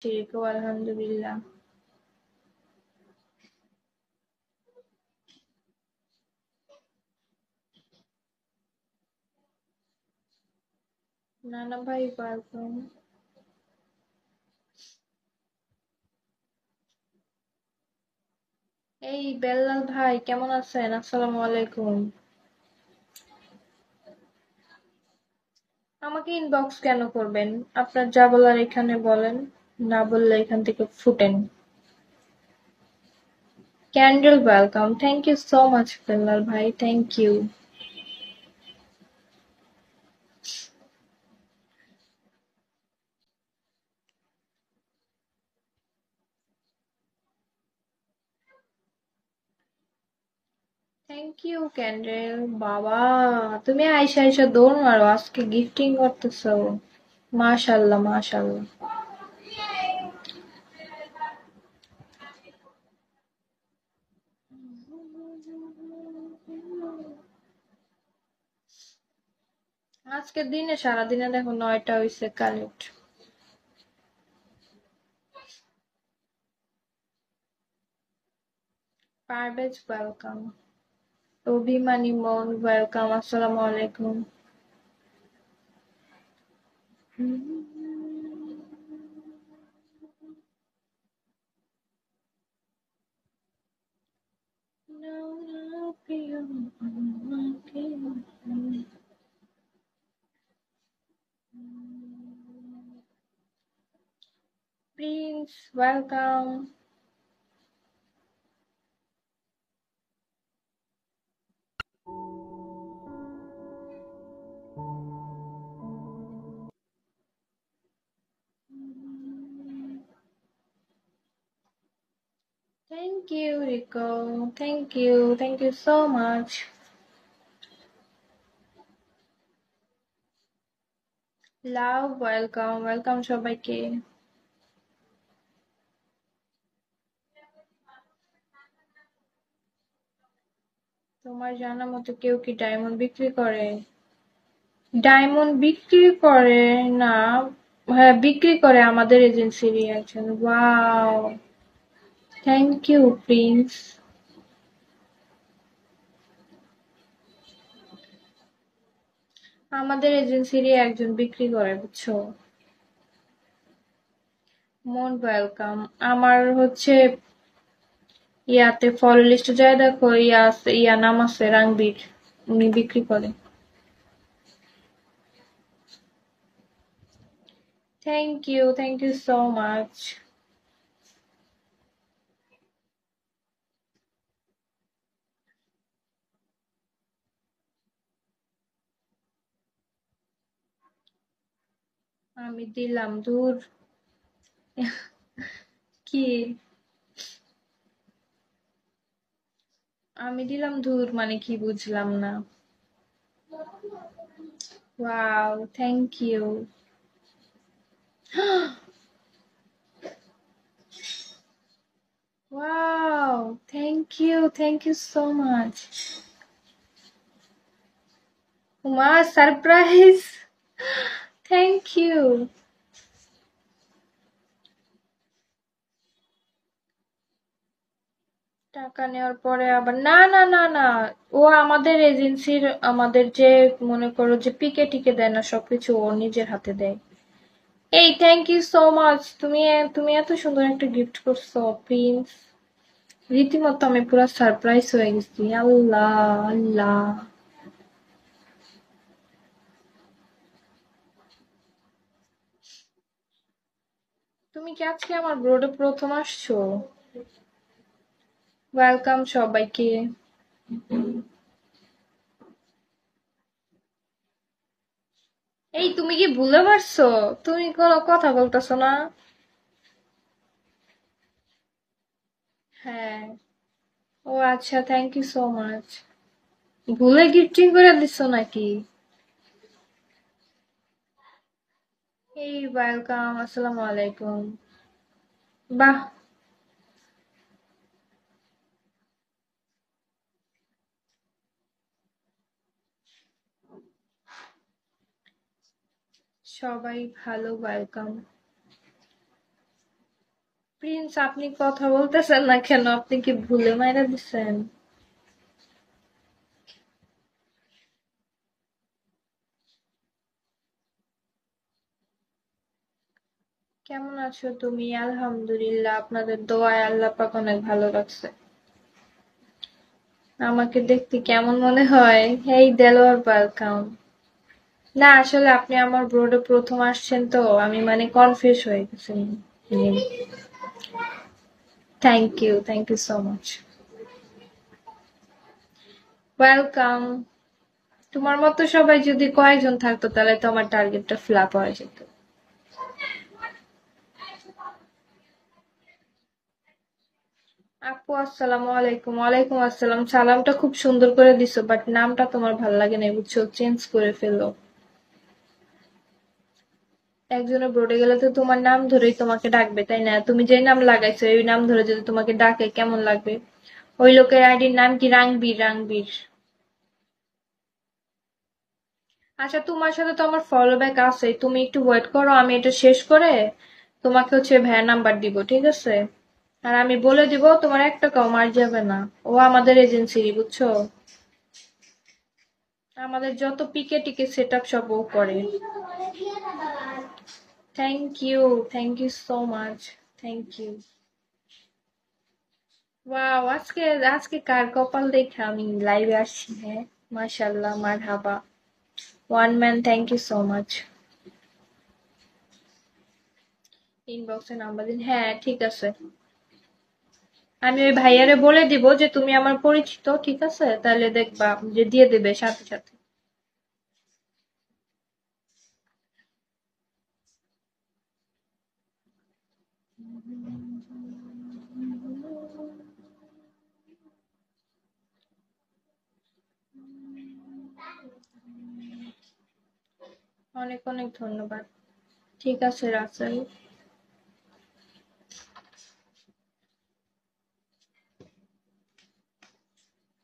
ঠিক ও আলহামদুলিল্লাহ। নানা ভাই ওয়েলকাম। এই বেল্লাল ভাই কেমন আছেন? আসসালামু আলাইকুম। আমাকে ইনবক্স কেন করবেন? আপনার যা বলার এখানে বলেন, না বললে এখান থেকে ফুটেন। ক্যান্ডেল welcome, thank you so much Bellal ভাই, থ্যাংক ইউ। থ্যাংক ইউ ক্যান্ডেল। বাবা, তুমি আইসা আইসা দৌড় মারো, আজকে গিফটিং করতেছো। মাশাল্লাহ মাশাল্লাহ। আজকের দিনে সারাদিনে দেখো 9টা হইছে কালেক্ট। পারভেজ ওয়েলকাম। অভিমানী মন ওয়েলকাম, আসসালামু আলাইকুম। Prince welcome. Thank you Rico, thank you so much. Love welcome, welcome সবাইকে। তোমার জানা মতো কেউ কি ডায়মন্ড বিক্রি করে? ডায়মন্ড বিক্রি করে না। হ্যাঁ, বিক্রি করে আমাদের এজেন্সিরই একজন। Wow, thank you Prince. আমাদের এজেন্সিরই একজন বিক্রি করে, বুঝছো। More welcome. আমার হচ্ছে ইয়াতে ফল লিস্টে যায় দেখো, ইয়া নাম আছে রাংবীর, উনি বিক্রি করে। Thank you so much. আমি দিলাম দূর। কি? আমি দিলাম ধুর মানে কি, বুঝলাম না। Wow, thank you. Wow, thank you so much. মা, সারপ্রাইজ। Thank you. টাকা নেওয়ার পরে আবার না না না না, ও আমাদের এজেন্সির, আমাদের যে মনে করো যে পিকে টিকে দেয় না, সবকিছু ও নিজের হাতে দেয়। এই থ্যাংক ইউ সো মাচ। তুমি এত সুন্দর একটা গিফট করছো প্রিন্স। রীতিমতো আমি পুরো সারপ্রাইজ হয়ে গেছি। আল্লাহ আল্লাহ। তুমি কি আজকে আমার ব্রোডে প্রথম আসছো? ওয়েলকাম সবাইকে। এই তুমি কি ভুলে পারছো? তুমি কোনো কথা বলতেছো না। হ্যাঁ। ও আচ্ছা, থ্যাংক ইউ সো মাচ। ভুলে গিফটিং করে দিছো নাকি? এই ওয়েলকাম, আসসালামু আলাইকুম। বাহ, সবাই ভালো, ওয়েলকাম। প্রিন্স, আপনি কথা বলতেছেন না কেন? আপনি কি ভুলে মাইরা দিচ্ছেন? কেমন আছো তুমি? আলহামদুলিল্লাহ, আপনাদের দোয়ায় আল্লাহ পাক অনেক ভালো রাখছে। আমাকে দেখতে কেমন মনে হয়? এই দেলোয়ার ওয়েলকাম। না আসলে আপনি আমার ব্রোডে প্রথম আসছেন তো আমি মানে কনফিউজ হয়ে গেছি। Thank you so much. Welcome. তোমার মতো সবাই যদি কয়েকজন থাকতো তাহলে তো আমার টার্গেটটা ফ্লাপ হয়ে যেত। আপু আসসালামু আলাইকুম। ওয়ালাইকুম আসসালাম। সালামটা খুব সুন্দর করে দিছো, বাট নামটা তোমার ভাল লাগে না, বুঝছো? চেঞ্জ করে ফেলো। একজনের বোর্ডে গেলে তো তোমার নাম ধরেই তোমাকে ডাকবে, তাই না? তুমি যে নাম লাগাইছো ওই নাম ধরে যদি তোমাকে ডাকে কেমন লাগবে? ওই লোকের আইডির নাম কি? রাংবীর, রাংবীর। আচ্ছা, তোমার সাথে তো আমার ফলো ব্যাক আছে, তুমি একটু ওয়েট করো, আমি এটা শেষ করে তোমাকে হচ্ছে ভাইয়া নাম্বার দিব, ঠিক আছে? আর আমি বলে দিব তোমার 1 টাকাও মার যাবে না। ও আমাদের এজেন্সিরই, বুঝছো? আমাদের যত পিকে টিকে সেট আপ সব ও করে। Thank you, thank you so much. Thank you. Wow, আজকে আজকে কার কপাল দেখে আমি লাইভে আসছি, হ্যাঁ? মাশাআল্লাহ, মারহাবা। One man, thank you so much. ইনবক্সে নাম্বার দিন, হ্যাঁ ঠিক আছে। আমি ওই ভাইয়ারে বলে দিব যে তুমি আমার পরিচিত, ঠিক আছে? তাহলে দেখবা যে দিয়ে দেবে সাথে সাথে। অনেক অনেক ধন্যবাদ। ঠিক আছে রাসেল।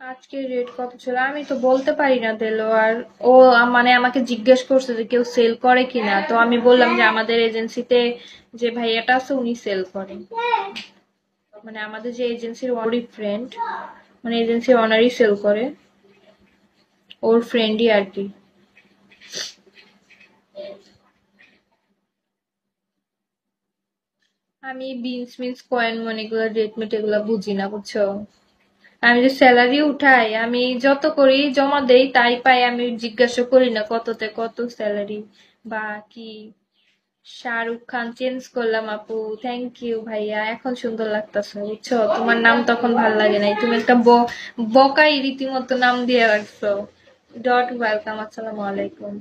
আজকে রেট কত ছিল আমি তো বলতে পারি না দিলো। আর ও মানে আমাকে জিজ্ঞেস করছে যে কেউ সেল করে কিনা, তো আমি বললাম যে আমাদের এজেন্সিতে যে ভাইয়াটা আছে উনি সেল করেন। মানে আমাদের যে এজেন্সির ওনারই ফ্রেন্ড, মানে এজেন্সির ওনারই সেল করে, ওর ফ্রেন্ডই আর কি। আমি বিনস মিন্স কয়েন মানে এগুলো রেট মেট এগুলো বুঝি না, বুঝছো? আমি যে স্যালারি উঠাই, আমি যত করি জমা দেই তাই পাই, আমি জিজ্ঞাসা করি না কততে কত স্যালারি বা কি। শাহরুখ খান চেঞ্জ করলাম আপু। থ্যাংক ইউ ভাইয়া, এখন সুন্দর লাগতেছে, বুঝছো? তোমার নাম তখন ভাল লাগে নাই, তুমি একটা বকাই রীতিমতো নাম দিয়ে রাখছো। ডট ওয়েলকাম, আসসালামু আলাইকুম।